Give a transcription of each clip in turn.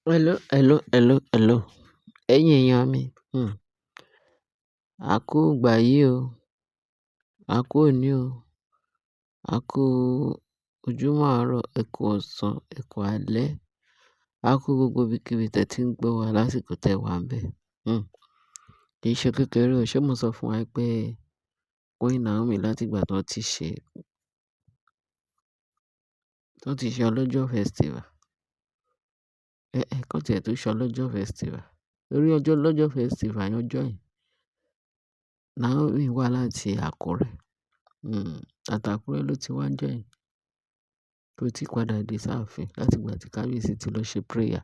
Hello, hello, hello, hello. Ẹ̀yin èèyàn mi, a kú ìgbà yìí o, a kú òní o, a kú ojúmọ́ àárọ̀, ẹ kú ọ̀sán, ẹ kú alẹ́, a kú gbogbo ibikíbi tẹ́ tí ń gbọ́ wa lásìkò tẹ́ wà ń bẹ̀. Kì í ṣe kékeré o, ṣé mo sọ fún wa pé Queen Naomi láti ìgbà tó ti ṣe ọlọ́jọ́ festival, kọ́ tiẹ̀ tó ṣe ọlọ́jọ́ festival, lórí ọjọ́ ọlọ́jọ́ festival yẹn ọjọ́ yẹn, Naomi wá láti Àkúrẹ́, àtàkúrẹ́ ló ti wá ń jọ́ yẹn, kò tí padà dé sáàfin láti ìgbà tí kábíyèsí ti lọ ṣe prayer.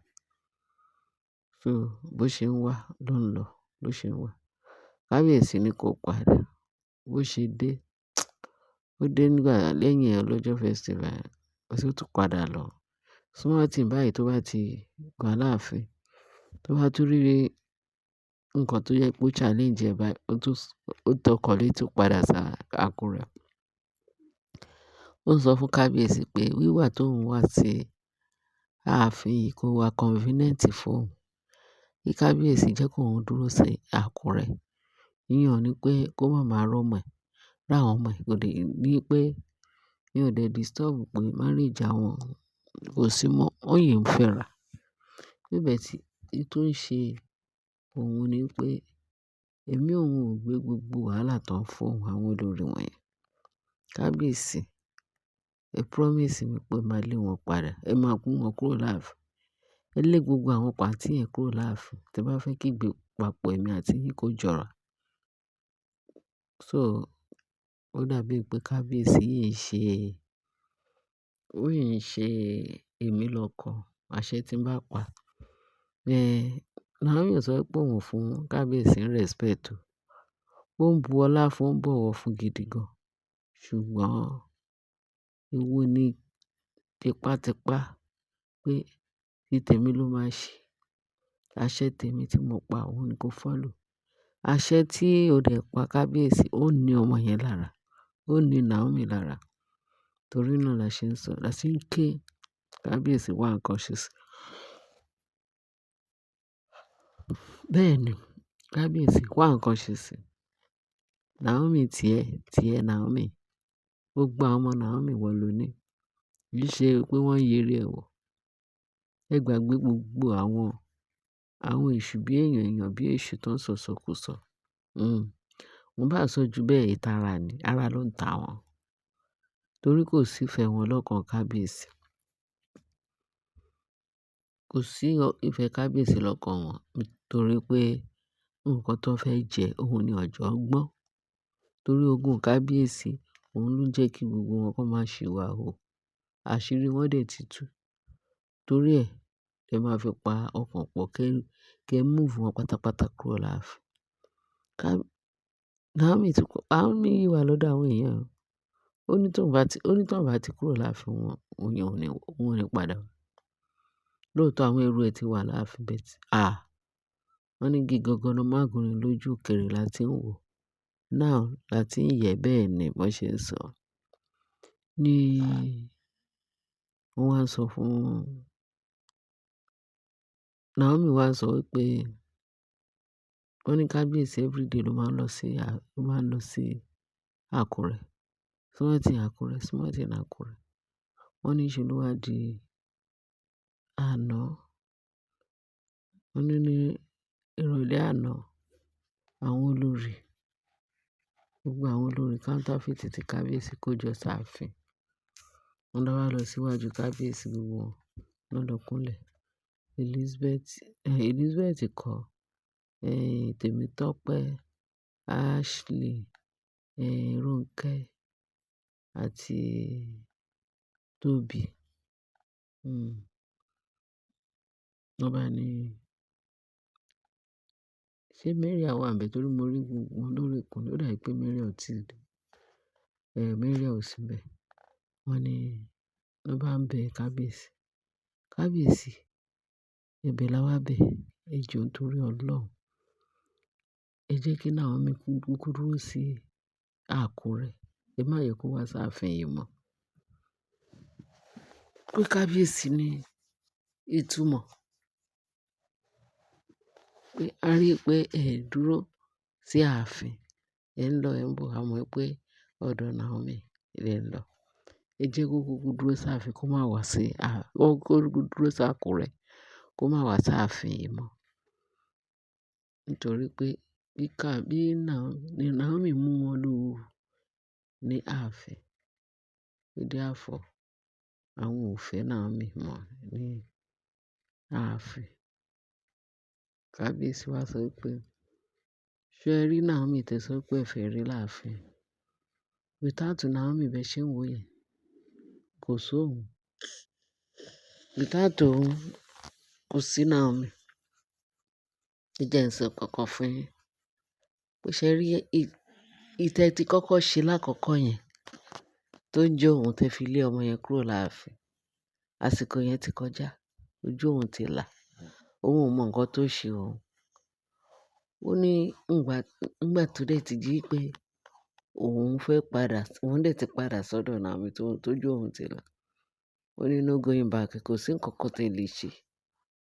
So bó ṣe ń wá ló ń lọ, bó ṣe ń wá. Kábíyèsí ní kó padà, bó ṣe dé, ó dé nígbà lẹ́yìn ọlọ́jọ́ festival yẹn, ó sì tún padà lọ. Small thing báyìí tó bá ti wà láàfin, tó bá tún rí nǹkan tó yẹ kó challenge ẹ̀ báyìí, ó tọkọ̀ létí padà sí Àkúrẹ́. Ó ń sọ fún kábíyèsí pé wíwà tó ń wá sí ààfin yìí kó wá convenient fún òun. Kí kábíyèsí jẹ́ kó òun dúró sí Àkúrẹ́. Ìyẹn ò ní pé kó má máa rọ́mọ ẹ̀, ráwọn ọmọ ẹ̀, kò dé ní pé ìyẹn ò dé disturb pé marriage àwọn kò sí mọ́, wọ́n yìí ń fẹ́ra. Bíbẹ̀ tí èyí tó ń ṣe òun ni pé ẹ̀mí òun ò gbé gbogbo wàhálà tó ń fún àwọn olórí wọ̀nyẹn. Kábíyèsí, ẹ promise mi pé máa lé wọn padà, ẹ máa mú wọn kúrò láàfin. Ẹ lé gbogbo àwọn pàǹtí yẹn kúrò láàfin, tí ẹ bá fẹ́ kí ìgbé papọ̀ ẹ̀mí àti yín kó jọra. So ó dàbí pé kábíyèsí yìí ń ṣe èmi lọ́kàn, àṣẹ tí ń bá pa. Naomi ò sọ pé òun fún kábíyèsí ń respect o. Ó ń bu ọlá fún, ó ń bọ̀wọ̀ fún gidi gan. Ṣùgbọ́n èwo ni tipátipá pé tí tèmi ló máa ṣe. Àṣẹ tèmi tí mo pa òun ni kó follow. Àṣẹ tí ó dẹ̀ pa kábíyèsí, ó ní ọmọ yẹn lára, ó ní Naomi lára. Torí náà la ṣe ń sọ, la ṣe ń ké kábíyèsí wá nǹkan ṣe sí. Bẹ́ẹ̀ ni, kábíyèsí wá nǹkan ṣe sí. Naomi tiẹ̀ Naomi. Gbogbo àwọn ọmọ Naomi wọ̀ ló ní. Kì í ṣe pé wọ́n yẹrí ẹ̀ wò. Ẹ gbàgbé gbogbo àwọn èṣù bí èèyàn bí èṣù tó ń sọ̀sọkúsọ. Mo bá sọ ju bẹ́ẹ̀ ìtara ni, ara ló ń ta wọn. Torí kò sí ìfẹ́ wọn lọ́kàn kábíyèsí. Kò sí ìfẹ́ kábíyèsí lọ́kàn wọn, torí pé nǹkan tó fẹ́ jẹ, òun ni ọ̀jọ̀gbọ́n. Torí ogún kábíyèsí, òun ló jẹ́ kí gbogbo wọn kó máa ṣìwàhù. Àṣírí wọn dẹ̀ ti tú. Torí ẹ̀, ẹ máa fi pa ọkàn pọ̀ kí ẹ move wọn pátápátá kúrò láàfin. Naomi wà lọ́dọ̀ àwọn èèyàn. Ó ní tóun bá ti kúrò láàfin wọn, òun ò ní padà. Lóòótọ́ àwọn ẹrú ẹ ti wà láàfin bẹ́ẹ̀ tí, wọ́n ní igi gogoro má gúnni lójú òkèrè la tí ń wò. Now la tí ń yẹ̀ bẹ́ẹ̀ ni wọ́n ṣe ń sọ. Ní wọ́n wá ń sọ fún Naomi wá ń sọ wípé wọ́n ní kábíyèsí everyday ló máa ń lọ sí Àkúrẹ́. Small thing Àkúrẹ́. Wọ́n ní ṣe ló wá di àná. Wọ́n ní ìrọ̀lẹ́ àná gbogbo àwọn olórí counterfeit tí kábíyèsí kó jọ sáàfin. Wọ́n wá lọ síwájú kábíyèsí gbogbo wọn, wọ́n lọ kúnlẹ̀. Elizabeth kọ́, Tèmítọ́pẹ́, Ashley, Rónkẹ́ àti Tóbi. Wọ́n bá ní ṣé Mariam wà níbẹ̀ torí mo rí wọn lórí ìkùnlé. Ó dà pé Mariam ò tí ì dé. Mariam ò sí níbẹ̀. Wọ́n ní wọ́n bá ń bẹ kábíyèsí. Kábíyèsí, ẹ̀bẹ̀ la wá bẹ̀. Ẹ jọ̀ọ́ nítorí Ọlọ́run. Ẹ jẹ́ kí Naomi kúkú dúró sí Àkúrẹ́. Ẹ má yẹ kó wá sáàfin yìí mọ́. Pé kábíyèsí ní ìtumọ̀. pé a rí pé ẹ dúró sí ààfin, ẹ ń lọ ẹ ń bọ̀, a mọ̀ pé ọ̀dọ̀ Naomi lẹ ń lọ. Ẹ jẹ́ kó kúkú dúró sáàfin kó má wá sí kó kúkú dúró sákúrẹ́ kó má wá sáàfin yìí mọ́. Nítorí pé bí Naomi mú wọn lóru ní ààfin, ó therefore àwọn ò fẹ́ Naomi mọ́ ní ààfin. Kábíyèsí wá sọ pé, ṣé ẹ rí Naomi tẹ sọ pé ẹ fẹ́ rí láàfin? Without Naomi bẹ́ẹ̀ ṣe ń wò yẹn, kò sóhun. Without òun, kò sí Naomi. Ẹ jẹ́ n sọ kankan fún yín. Bó ṣe rí ìtẹ́ tí kọ́kọ́ ṣe lákọ̀ọ́kọ́ yẹn tó ń jẹ́ òun tẹ fi lé ọmọ yẹn kúrò láàfin. Àsìkò yẹn ti kọjá. Ojú òun ti là. Òun ò mọ nǹkan tó ṣe òun. Ó ní ńgbà tó dẹ̀ ti jí pé òun fẹ́ padà, òun dẹ̀ ti padà sọ́dọ̀ Naomi tójú òun ti là. Ó ní no going back, kò sí nǹkan kan tẹ lè ṣe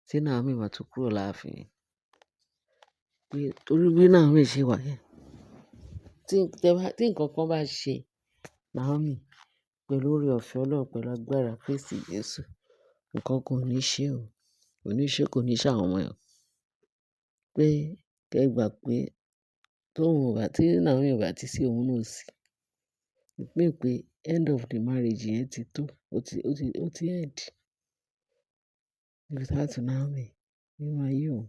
tí Naomi máa tún kúrò láàfin yẹn. Pé torí bí Naomi ṣe wà yẹn, tí nǹkan kan bá ṣe Naomi pẹ̀lú oore-ọ̀fẹ́ Ọlọ́run pẹ̀lú agbára Kristi Jesu, nǹkan kan ò ní ṣe o. Kò ní ṣe, kò ní ṣe àwọn ọmọ ẹ̀. Pé kẹ́ gbà pé tí Naomi ò bá ti sí òun náà sí. It mean pé end of the marriage yẹn ti tó. Ó ti end. Without Naomi nínú ayé òun.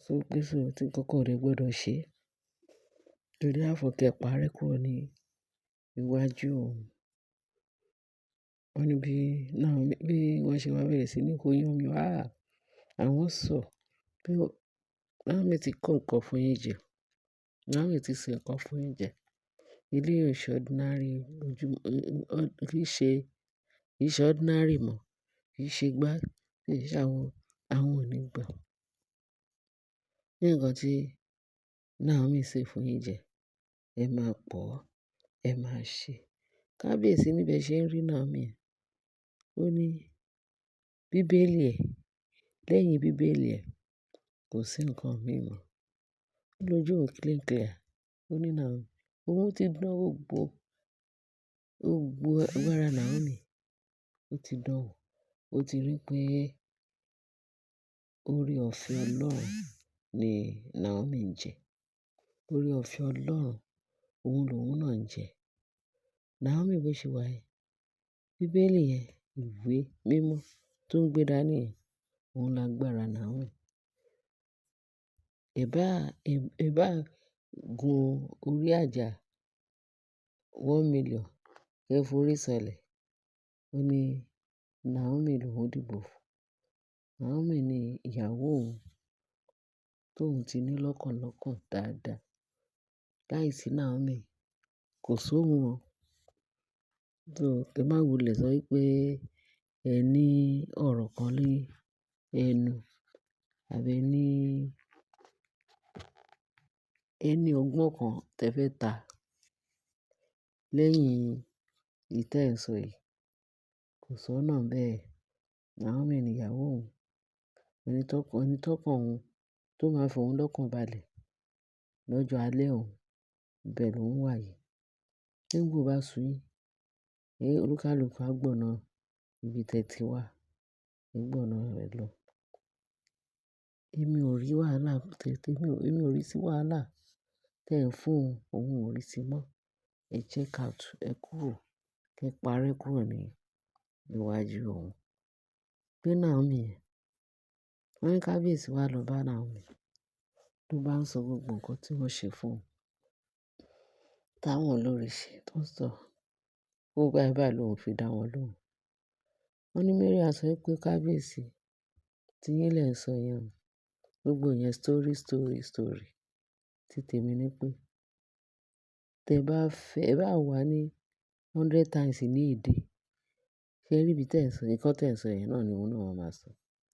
So pé tí nǹkan kan ò dẹ̀ gbọdọ̀ ṣe. So therefore kẹ́ parẹ́ kúrò ní iwájú òun. Wọ́n ní bí wọ́n ṣe wá bẹ̀rẹ̀ sí ní kó yánmu. Àwọn sọ pé Naomi ti kó nǹkan fún yín jẹ. Naomi ti ṣe nǹkan fún yín jẹ. Ilé yìí ò ṣe ordinary kì í ṣe ordinary mọ́. Kì í ṣe gbá, kì í ṣe àwọn ò ní gbà. Ní nǹkan tí Naomi ṣe fún yín jẹ, ẹ máa pọ̀, ẹ máa ṣe. Kábíyèsí níbẹ̀ ṣe ń rí Naomi. Ó ní Bíbélì ẹ̀, lẹ́yìn Bíbélì ẹ̀, kò sí nǹkan mìí mọ́. Ó lójú òun clear. Ó ní Naomi. Òun ti dán gbogbo agbára Naomi. Ó ti dán wò. Ó ti rí pé oore-ọ̀fẹ́ Ọlọ́run ni Naomi ń jẹ. Oore-ọ̀fẹ́ Ọlọ́run, òun lòun náà ń jẹ. Naomi bó ṣe wà yẹn, Bíbélì yẹn, ìwé mímọ́ tó ń gbé dání yẹn, òun lágbára Naomi. Ẹ bá gun orí àjà 1,000,000 kẹ́ forí sọlẹ̀. Ó ní Naomi lòun dìbò fún. Naomi ni ìyàwó òun tóun ti ní lọ́kàn dáadáa. Láìsí Naomi, kò sóhun o. So kẹ má wulẹ̀ sọ wípé ẹ ní ọ̀rọ̀ kan ní ẹnu àbí ẹ ní ọgbọ́n kan tẹ fẹ́ ta lẹ́yìn èyí tẹ́ ẹ̀ ń sọ yìí. Kò sọ́nà bẹ́ẹ̀. Naomi ni ìyàwó òun. Ẹni tọ́kàn òun tó máa fi òun lọ́kàn balẹ̀ lọ́jọ́ alẹ́ òun, ibẹ̀ lòun wà yìí. Nígbò bá sú yín, olúkálùkù á gbọ̀nà ibi tẹ́ ti wá. Ẹ gbọ̀nà rẹ̀ lọ. Èmi ò rí wàhálà èmi ò rí sí wàhálà tẹ́ ẹ̀ ń fún òun, òun ò rí sí mọ́. Ẹ check out, ẹ kúrò, kẹ́ parẹ́ kúrò ní iwájú òun. Pé Naomi yẹn, wọ́n ní kábíyèsí wá lọ bá Naomi. Ló bá ń sọ gbogbo nǹkan tí wọ́n ṣe fún un. Táwọn olórí ṣe tó ń sọ. Ó báyìí lòun fi dá wọn lóhùn. Wọ́n ní Mariam sọ pé kábíyèsí tí yín lẹ̀ ń sọ yẹn o. Gbogbo yẹn story. Tí tèmi ní pé ẹ bá wà ní 100 times ní èdè. Ṣé rí ibi tẹ́ ẹ̀ ń sọ, nǹkan tẹ́ ẹ̀ ń sọ yẹn náà ni òun náà máa sọ.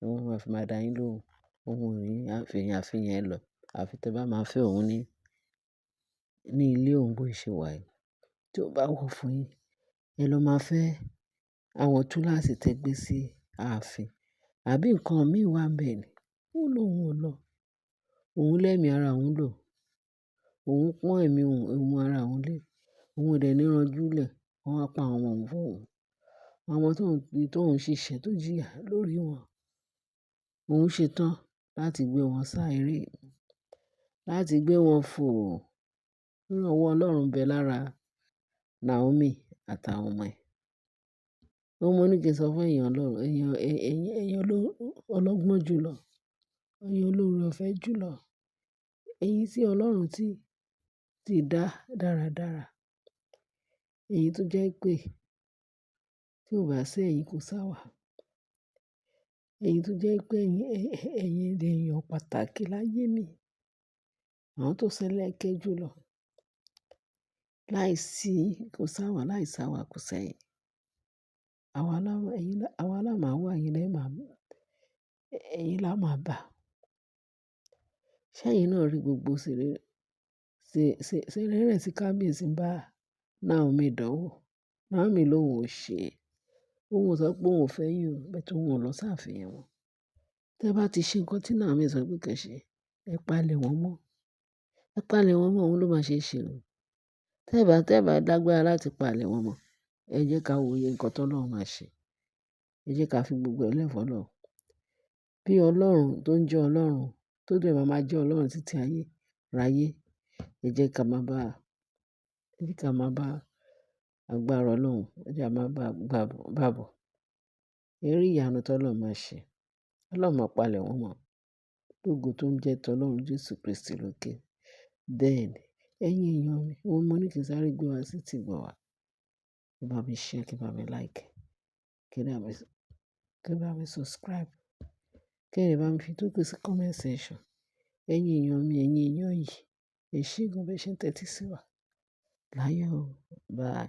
Òun máa fi máa dá yín lóhùn. Òun ò ní àfihàn ẹ lọ. Àfi tẹ́ bá máa fẹ́ òun ní ilé òun bó ṣe wà yìí. Tí ó bá wọ̀ fún yín, ẹ lọ máa fẹ́ àwọn túláàsì tẹ́ gbé sí ààfin. Àbí nǹkan mìí wà ńbẹ̀ ni. Ó lóhun ò lọ. òun lẹ́mìí ara òun lò, òun pọ́n ẹ̀mí òun ara òun lé, òun ò dẹ̀ ní ranjú lẹ̀, wọ́n wá pa àwọn ọmọ òun fún òun. Àwọn ọmọ tóun ṣiṣẹ́ tó jìyà lórí wọn, òun ṣetán láti gbé wọn sá eré, láti gbé wọn fò. Ìrànwọ́ Ọlọ́run bẹ lára Naomi àtàwọn ọmọ ẹ̀. Mo ní kí n sọ fún èèyàn Ọlọ́run, èèyàn ọlọ́gbọ́n jùlọ, èèyàn olóore ọ̀fẹ́ jùlọ, èyí tí Ọlọ́run ti dá dáradára, èyí tó jẹ́ pé tí ò bá sí ẹ̀yin kò sáwà, èyí tó jẹ́ pé ẹ̀yin lèèyàn pàtàkì láyé mi, àwọn tó ṣẹlẹ̀kẹ́ jùlọ, láìsí kò sáwà, láìsáwà kò sẹ́yìn. Àwa la máa wà, ẹ̀yin la máa bà. Ṣẹ́yìn náà rí gbogbo ṣeré tí kábíyèsí ń bá Naomi dánwò. Naomi lòun ò ṣe, òun ò sọ pé òun ò fẹ́ yín o, bẹ́ẹ̀ tí òun ò lọ sáàfin wọn. Tẹ́ bá ti ṣe nǹkan tí Naomi sọ pé kẹ́ ṣe, ẹ palẹ̀ wọ́n mọ́. Ẹ palẹ̀ wọ́n mọ́, òun ló máa ṣe é ṣe o. Tẹ́ bá dágbára láti palẹ̀ wọ́n mọ́, ẹ jẹ́ ká wòye nǹkan tó Ọlọ́run máa ṣe. Ẹ jẹ́ ká fi gbogbo ẹ̀ lẹ̀ f'Ọlọ́run. Bí Ọlọ́run tó ń jẹ́ Ọlọ́run, tó dẹ̀ máa jẹ́ Ọlọ́run títí ayé ráyé, ẹ jẹ́ ká máa bá agbára Ọlọ́run, ẹ jẹ́ ká máa bá bọ̀. Ẹ rí ìyanu tó Ọlọ́run máa ṣe. Ọlọ́run máa palẹ̀ wọ́n mọ́. Lógo tó ń jẹ́ t'Ọlọ́run Jésù Kristi lókè. Bẹ́ẹ̀ ni, ẹ̀yin èèyàn mi, mo ní kí n sáré gbé wá sí ti gbọ̀ wá. Kí bá mi share, kí bá mi like, kí bá mi subscribe, kí ẹ bá mi fi tó kù sí comment section. Ẹ̀yin èèyàn mi, ẹ̀yin èèyàn yìí, ẹ ṣé gan bẹ́ẹ̀ ṣe ń tẹ́tí sí wa. Láyọ̀ o. Bye.